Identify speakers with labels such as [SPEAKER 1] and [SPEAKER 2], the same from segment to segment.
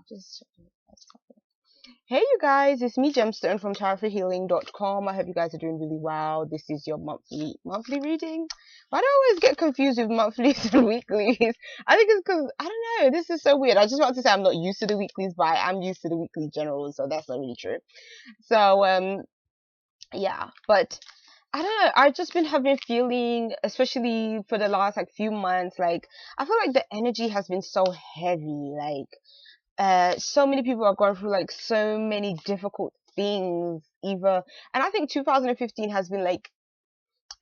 [SPEAKER 1] just Hey you guys, it's me Gemstone from tarotforhealing.com. I hope you guys are doing really well. This is your monthly reading. Why do I always get confused with monthlies and weeklies? I think it's because I don't know, this is so weird. I just want to say I'm not used to the weeklies, but I am used to the weekly generals, so that's not really true. So yeah, but I don't know, I've just been having feeling, especially for the last like few months, like I feel like the energy has been so heavy, like so many people are going through like so many difficult things either, and I think 2015 has been like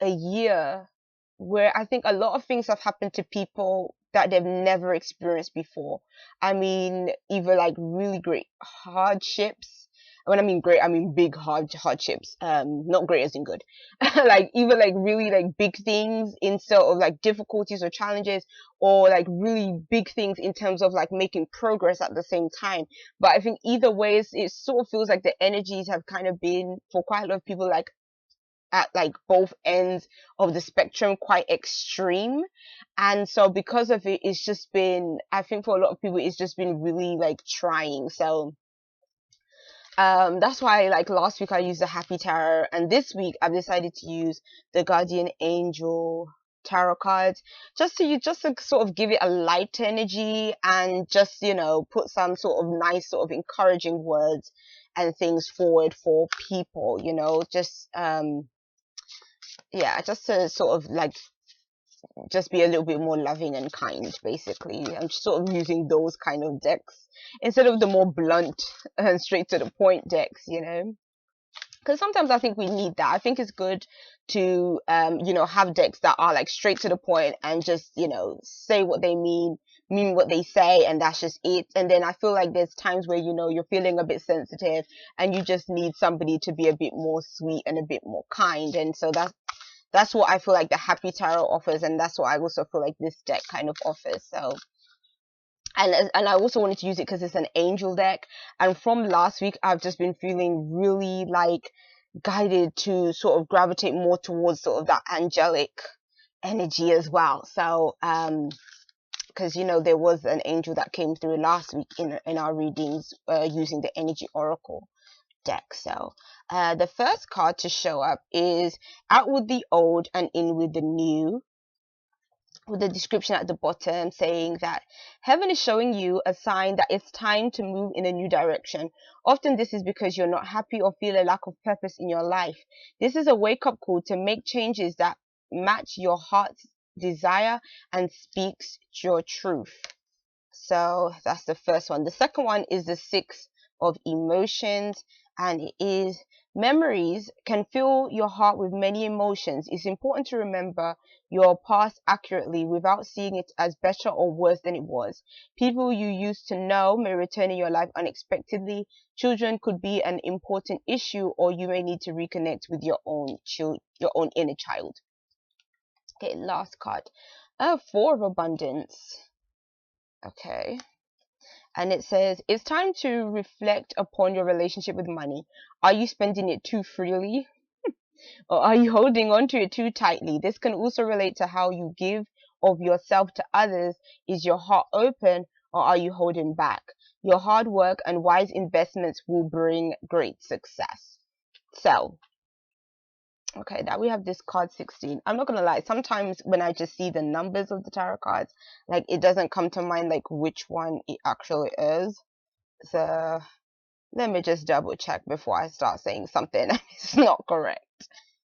[SPEAKER 1] a year where I think a lot of things have happened to people that they've never experienced before. I mean, either like really great hardships. When I mean great, I mean big hardships. Not great as in good. Like even like really like big things in sort of like difficulties or challenges, or like really big things in terms of like making progress at the same time. But I think either ways, it sort of feels like the energies have kind of been for quite a lot of people like at like both ends of the spectrum quite extreme, and so because of it, it's just been, I think for a lot of people it's just been really like trying. So that's why like last week I used the happy tarot, and this week I've decided to use the guardian angel tarot cards, just to sort of give it a light energy, and just, you know, put some sort of nice sort of encouraging words and things forward for people, you know, just yeah, just to sort of like just be a little bit more loving and kind. Basically, I'm just sort of using those kind of decks instead of the more blunt and straight to the point decks, you know, because sometimes I think we need that. I think it's good to you know, have decks that are like straight to the point and just, you know, say what they mean what they say, and that's just it. And then I feel like there's times where, you know, you're feeling a bit sensitive and you just need somebody to be a bit more sweet and a bit more kind. And so that's what I feel like the happy tarot offers, and that's what I also feel like this deck kind of offers. So and I also wanted to use it because it's an angel deck, and from last week I've just been feeling really like guided to sort of gravitate more towards sort of that angelic energy as well. So because, you know, there was an angel that came through last week in our readings using the energy oracle deck. So the first card to show up is out with the old and in with the new, with the description at the bottom saying that heaven is showing you a sign that it's time to move in a new direction. Often this is because you're not happy or feel a lack of purpose in your life. This is a wake-up call to make changes that match your heart's desire and speaks your truth. So that's the first one. The second one is the Six of Emotions, and it is memories can fill your heart with many emotions. It's important to remember your past accurately without seeing it as better or worse than it was. People you used to know may return in your life unexpectedly. Children could be an important issue, or you may need to reconnect with your own inner child. Okay, last card. Four of Abundance. Okay. And it says, it's time to reflect upon your relationship with money. Are you spending it too freely? Or are you holding on to it too tightly? This can also relate to how you give of yourself to others. Is your heart open, or are you holding back? Your hard work and wise investments will bring great success. So, okay, now we have this card 16. I'm not gonna lie, sometimes when I just see the numbers of the tarot cards, like it doesn't come to mind like which one it actually is. So let me just double check before I start saying something it's not correct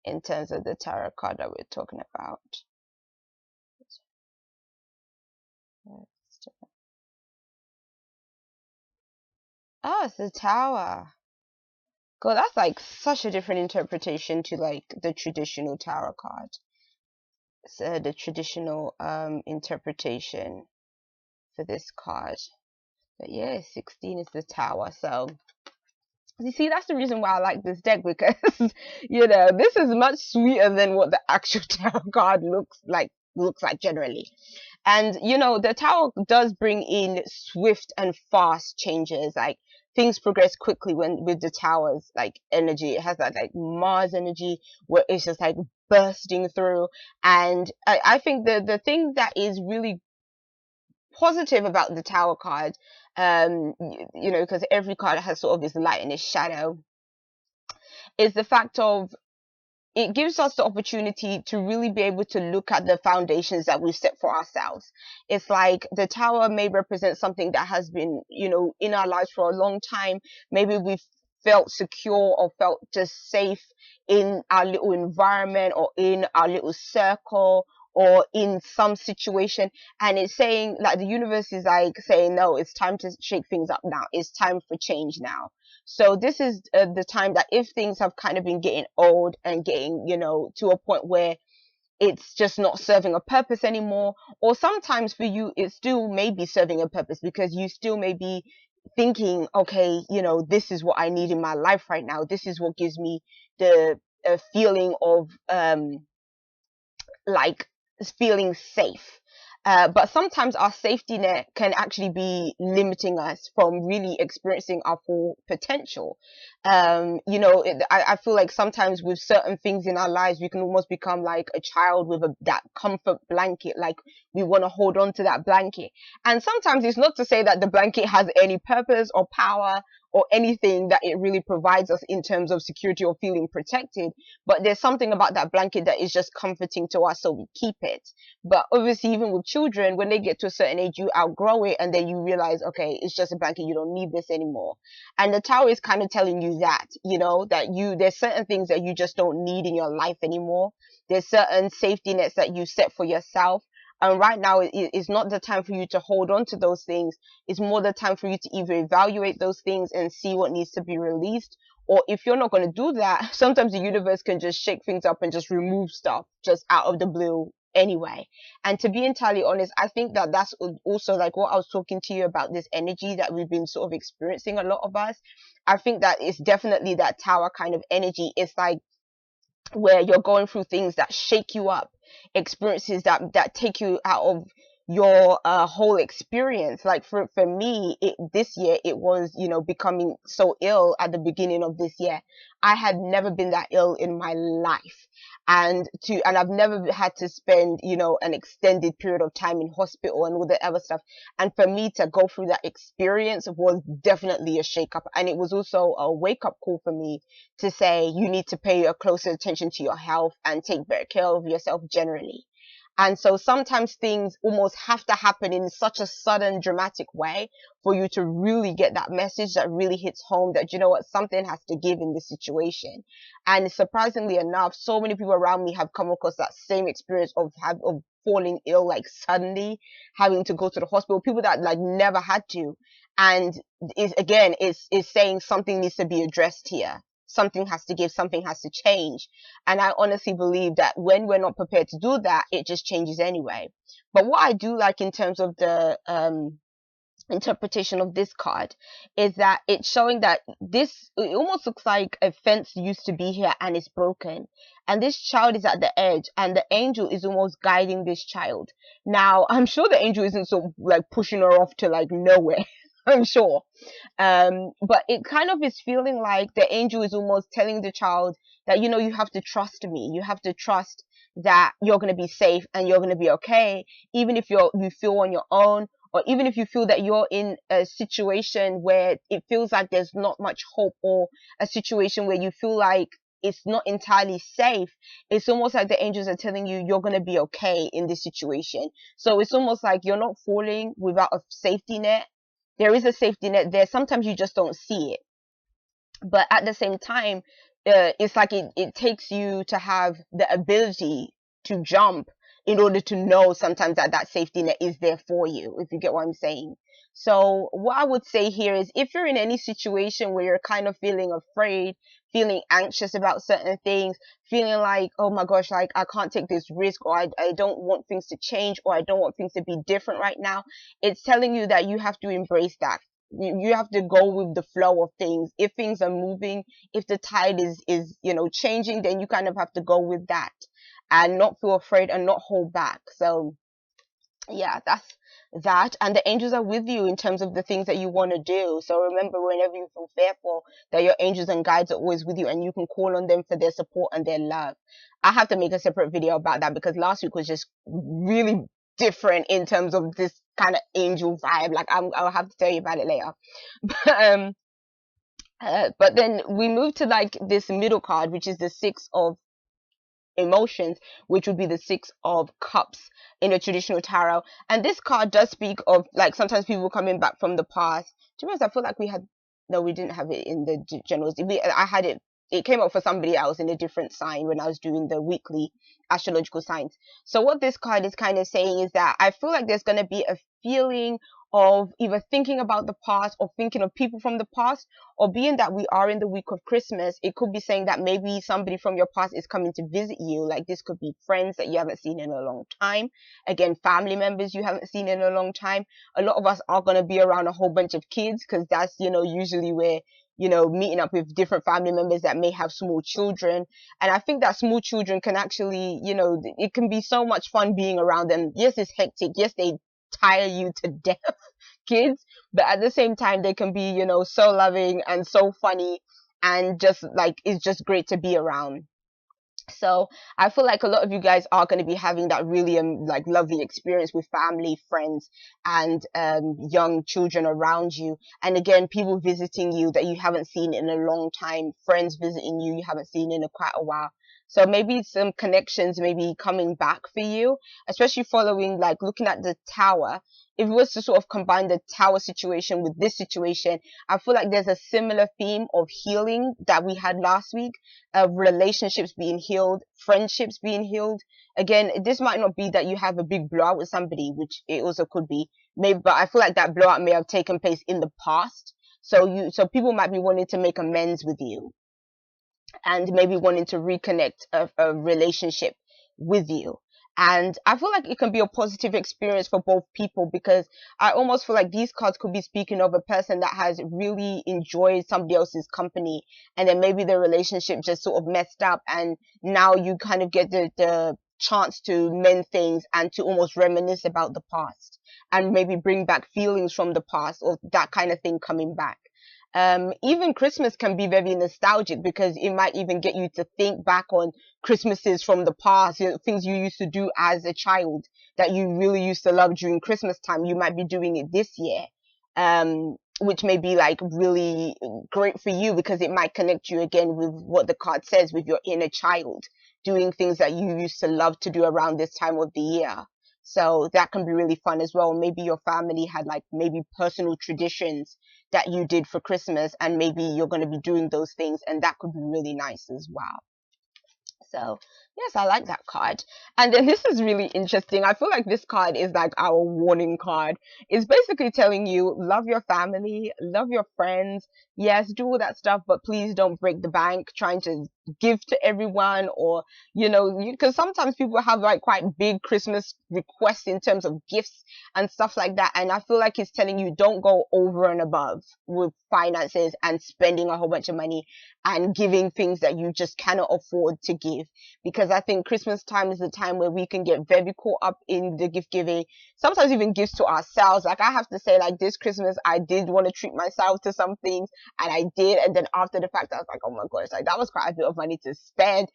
[SPEAKER 1] in terms of the tarot card that we're talking about. Oh, it's the Tower. God, that's like such a different interpretation to like the traditional tarot card. So the traditional interpretation for this card. But yeah, 16 is the Tower. So you see, that's the reason why I like this deck, because you know, this is much sweeter than what the actual tarot card looks like generally. And you know, the Tower does bring in swift and fast changes. Like things progress quickly when with the Tower's like energy. It has that like Mars energy where it's just like bursting through. And I think the thing that is really positive about the Tower card you know, because every card has sort of this light and this shadow, is the fact of it gives us the opportunity to really be able to look at the foundations that we've set for ourselves. It's like the tower may represent something that has been, you know, in our lives for a long time. Maybe we've felt secure or felt just safe in our little environment or in our little circle or in some situation. And it's saying, like, the universe is like saying, no, it's time to shake things up now. It's time for change now. So this is the time that if things have kind of been getting old and getting, you know, to a point where it's just not serving a purpose anymore, or sometimes for you, it still may be serving a purpose because you still may be thinking, okay, you know, this is what I need in my life right now. This is what gives me the feeling of, like, feeling safe. But sometimes our safety net can actually be limiting us from really experiencing our full potential. You know, I feel like sometimes with certain things in our lives, we can almost become like a child with that comfort blanket. Like we want to hold on to that blanket. And sometimes it's not to say that the blanket has any purpose or power or anything that it really provides us in terms of security or feeling protected. But there's something about that blanket that is just comforting to us, so we keep it. But obviously, even with children, when they get to a certain age, you outgrow it and then you realize, okay, it's just a blanket, you don't need this anymore. And the tower is kind of telling you that, you know, that there's certain things that you just don't need in your life anymore. There's certain safety nets that you set for yourself. And right now, it's not the time for you to hold on to those things. It's more the time for you to either evaluate those things and see what needs to be released. Or if you're not going to do that, sometimes the universe can just shake things up and just remove stuff just out of the blue anyway. And to be entirely honest, I think that that's also like what I was talking to you about, this energy that we've been sort of experiencing, a lot of us. I think that it's definitely that tower kind of energy. It's like where you're going through things that shake you up, experiences that take you out of your whole experience. Like for me, this year it was, you know, becoming so ill at the beginning of this year. I had never been that ill in my life, and I've never had to spend, you know, an extended period of time in hospital and all the other stuff. And for me to go through that experience was definitely a shake up, and it was also a wake up call for me to say you need to pay a closer attention to your health and take better care of yourself generally. And so sometimes things almost have to happen in such a sudden, dramatic way for you to really get that message that really hits home that, you know what, something has to give in this situation. And surprisingly enough, so many people around me have come across that same experience of falling ill, like suddenly having to go to the hospital, people that like never had to. And it's saying something needs to be addressed here. Something has to give, something has to change. And I honestly believe that when we're not prepared to do that, it just changes anyway. But what I do like in terms of the interpretation of this card is that it's showing that it almost looks like a fence used to be here and it's broken, and this child is at the edge and the angel is almost guiding this child. Now I'm sure the angel isn't so like pushing her off to like nowhere. I'm sure. But it kind of is feeling like the angel is almost telling the child that, you know, you have to trust me. You have to trust that you're going to be safe and you're going to be okay, even if you feel on your own, or even if you feel that you're in a situation where it feels like there's not much hope, or a situation where you feel like it's not entirely safe. It's almost like the angels are telling you you're going to be okay in this situation. So it's almost like you're not falling without a safety net. There is a safety net there. Sometimes you just don't see it. But at the same time, it's like it takes you to have the ability to jump in order to know sometimes that safety net is there for you, if you get what I'm saying. So what I would say here is, if you're in any situation where you're kind of feeling afraid, feeling anxious about certain things, feeling like, oh my gosh, like I can't take this risk, or I don't want things to change, or I don't want things to be different right now, it's telling you that you have to embrace that. You have to go with the flow of things. If things are moving, if the tide is you know, changing, then you kind of have to go with that and not feel afraid and not hold back. So yeah, that's that. And the angels are with you in terms of the things that you want to do. So remember, whenever you feel fearful, that your angels and guides are always with you, and you can call on them for their support and their love. I have to make a separate video about that because last week was just really different in terms of this kind of angel vibe. Like I'll have to tell you about it later. But then we move to like this middle card, which is the Six of Emotions, which would be the Six of Cups in a traditional tarot. And this card does speak of like sometimes people coming back from the past. To be honest, I feel like we had no, we didn't have it in the generals. I had it. It came up for somebody else in a different sign when I was doing the weekly astrological signs. So what this card is kind of saying is that I feel like there's going to be a feeling of either thinking about the past or thinking of people from the past, or being that we are in the week of Christmas, it could be saying that maybe somebody from your past is coming to visit you. Like this could be friends that you haven't seen in a long time. Again, family members you haven't seen in a long time. A lot of us are going to be around a whole bunch of kids because that's, usually where, meeting up with different family members that may have small children. And I think that small children can actually, it can be so much fun being around them. Yes, it's hectic. Yes, they tire you to death, kids, but at the same time they can be so loving and so funny, and just like it's just great to be around. So I feel like a lot of you guys are going to be having that really like lovely experience with family, friends, and young children around you. And again, people visiting you that you haven't seen in a long time, friends visiting you haven't seen in quite a while. So maybe some connections maybe coming back for you, especially following like looking at the tower. If it was to sort of combine the tower situation with this situation, I feel like there's a similar theme of healing that we had last week, of relationships being healed, friendships being healed. Again, this might not be that you have a big blowout with somebody, which it also could be, maybe, but I feel like that blowout may have taken place in the past. So people might be wanting to make amends with you, and maybe wanting to reconnect a relationship with you. And I feel like it can be a positive experience for both people, because I almost feel like these cards could be speaking of a person that has really enjoyed somebody else's company, and then maybe the relationship just sort of messed up, and now you kind of get the chance to mend things and to almost reminisce about the past and maybe bring back feelings from the past, or that kind of thing coming back. Even Christmas can be very nostalgic, because it might even get you to think back on Christmases from the past, things you used to do as a child that you really used to love during Christmas time. You might be doing it this year, which may be like really great for you, because it might connect you again with what the card says, with your inner child, doing things that you used to love to do around this time of the year. So that can be really fun as well. Maybe your family had like maybe personal traditions that you did for Christmas, and maybe you're going to be doing those things, and that could be really nice as well. So yes, I like that card. And then this is really interesting. I feel like this card is like our warning card. It's basically telling you, love your family, love your friends. Yes, do all that stuff, but please don't break the bank trying to give to everyone, or because sometimes people have like quite big Christmas requests in terms of gifts and stuff like that, and I feel like it's telling you, don't go over and above with finances and spending a whole bunch of money and giving things that you just cannot afford to give. Because I think Christmas time is the time where we can get very caught up in the gift giving, sometimes even gifts to ourselves. Like I have to say, like this Christmas I did want to treat myself to some things, and I did, and then after the fact I was like, oh my gosh, like that was quite a bit of money to spend.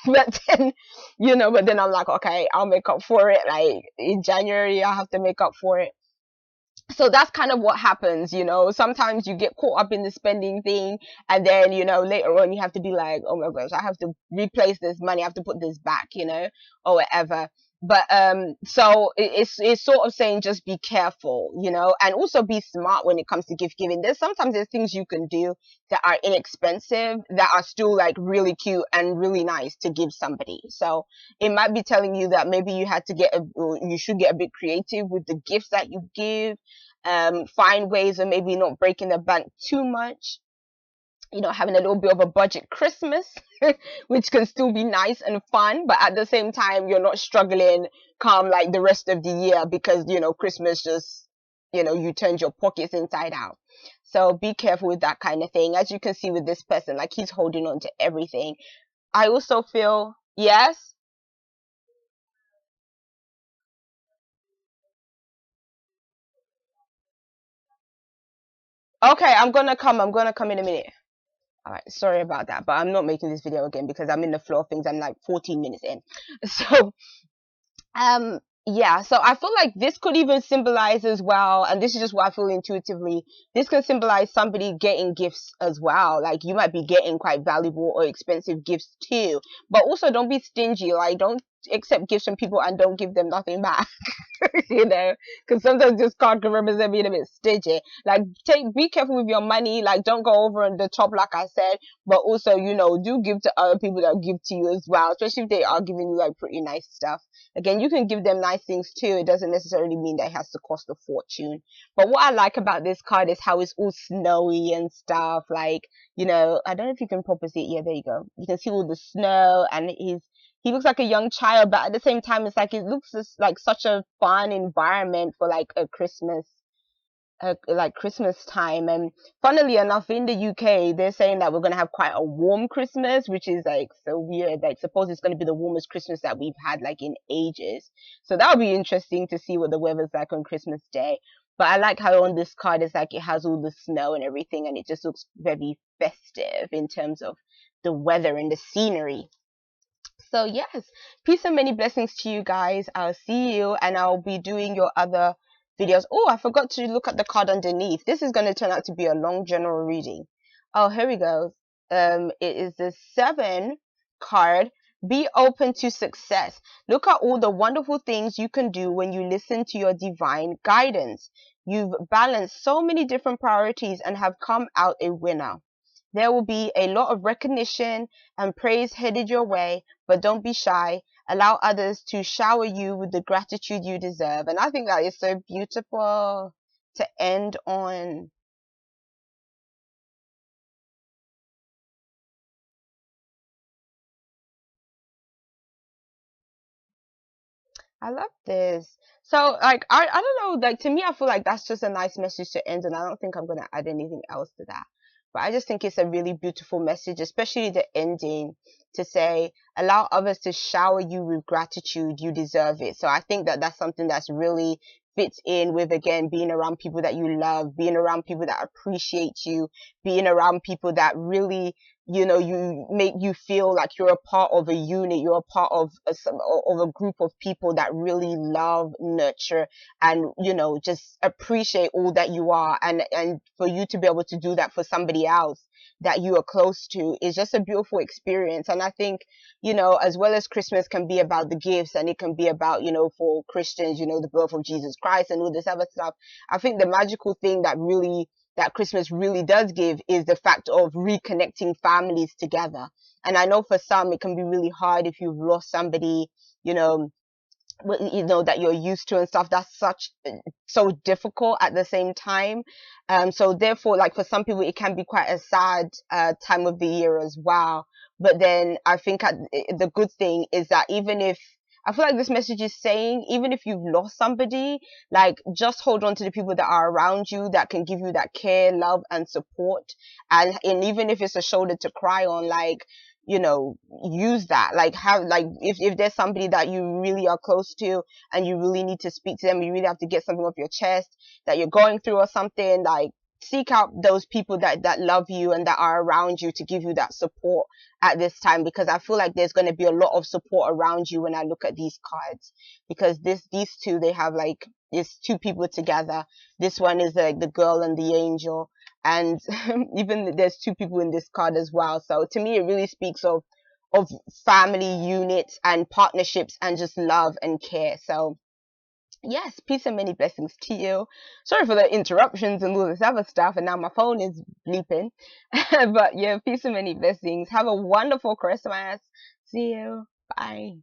[SPEAKER 1] But then but then I'm like, okay, I'll make up for it. Like in January I have to make up for it. So that's kind of what happens. Sometimes you get caught up in the spending thing, and then later on you have to be like, oh my gosh, I have to replace this money, I have to put this back, or whatever. But so it's sort of saying, just be careful, and also be smart when it comes to gift giving. There's things you can do that are inexpensive, that are still like really cute and really nice to give somebody. So it might be telling you that maybe you should get a bit creative with the gifts that you give. Find ways of maybe not breaking the bank too much, having a little bit of a budget Christmas, which can still be nice and fun, but at the same time, you're not struggling come like the rest of the year, because, Christmas just, you turned your pockets inside out. So be careful with that kind of thing. As you can see with this person, like he's holding on to everything. I also feel, yes. Okay, I'm gonna come in a minute. All right, sorry about that, but I'm not making this video again because I'm in the flow of things. I'm like 14 minutes in. So, Yeah, so I feel like this could even symbolize as well, and this is just what I feel intuitively. This can symbolize somebody getting gifts as well. Like you might be getting quite valuable or expensive gifts too, but also don't be stingy. Like don't accept gifts from people and don't give them nothing back. You know, because sometimes this card can represent being a bit stingy. Like, be careful with your money. Like, don't go over on the top, like I said, but also, you know, do give to other people that give to you as well, especially if they are giving you like pretty nice stuff. Again, you can give them nice things too. It doesn't necessarily mean that it has to cost a fortune. But what I like about this card is how it's all snowy and stuff. Like, you know, I don't know if you can properly see it. Yeah, there you go. You can see all the snow, and he looks like a young child, but at the same time, it's like it looks just like such a fun environment for like a Christmas, like Christmas time. And funnily enough, in the UK, they're saying that we're gonna have quite a warm Christmas, which is like so weird. Like, suppose it's gonna be the warmest Christmas that we've had like in ages. So that'll be interesting to see what the weather's like on Christmas Day. But I like how on this card it's like it has all the snow and everything, and it just looks very festive in terms of the weather and the scenery. So yes, peace and many blessings to you guys. I'll see you, and I'll be doing your other videos. Oh, I forgot to look at the card underneath. This is going to turn out to be a long general reading. Oh, here we go. It is the 7 card. Be open to success. Look at all the wonderful things you can do when you listen to your divine guidance. You've balanced so many different priorities and have come out a winner. There will be a lot of recognition and praise headed your way, but don't be shy. Allow others to shower you with the gratitude you deserve. And I think that is so beautiful to end on. I love this. So, like, I don't know, like, to me, I feel like that's just a nice message to end, and I don't think I'm going to add anything else to that. But I just think it's a really beautiful message, especially the ending to say, allow others to shower you with gratitude. You deserve it. So I think that that's something that's really fits in with, again, being around people that you love, being around people that appreciate you, being around people that really, you know, you make you feel like you're a part of a unit, you're a part of a group of people that really love, nurture, and, you know, just appreciate all that you are. And for you to be able to do that for somebody else that you are close to is just a beautiful experience. And I think, you know, as well as Christmas can be about the gifts, and it can be about, you know, for Christians, you know, the birth of Jesus Christ and all this other stuff. I think the magical thing that Christmas really does give is the fact of reconnecting families together. And I know for some it can be really hard if you've lost somebody, you know, that you're used to and stuff. That's such so difficult at the same time. So therefore, like, for some people it can be quite a sad time of the year as well. But then I think the good thing is that even if I feel like this message is saying, even if you've lost somebody, like, just hold on to the people that are around you that can give you that care, love, and support. And even if it's a shoulder to cry on, like, you know, use that. Like, have, like, if there's somebody that you really are close to and you really need to speak to them, you really have to get something off your chest that you're going through or something, like, seek out those people that love you and that are around you to give you that support at this time. Because I feel like there's going to be a lot of support around you when I look at these cards, because these two, they have, like, it's two people together. This one is like the girl and the angel, and even there's two people in this card as well. So to me, it really speaks of family units and partnerships and just love and care. So yes, peace and many blessings to you. Sorry for the interruptions and all this other stuff, and now my phone is bleeping. But yeah, peace and many blessings. Have a wonderful Christmas. See you. Bye.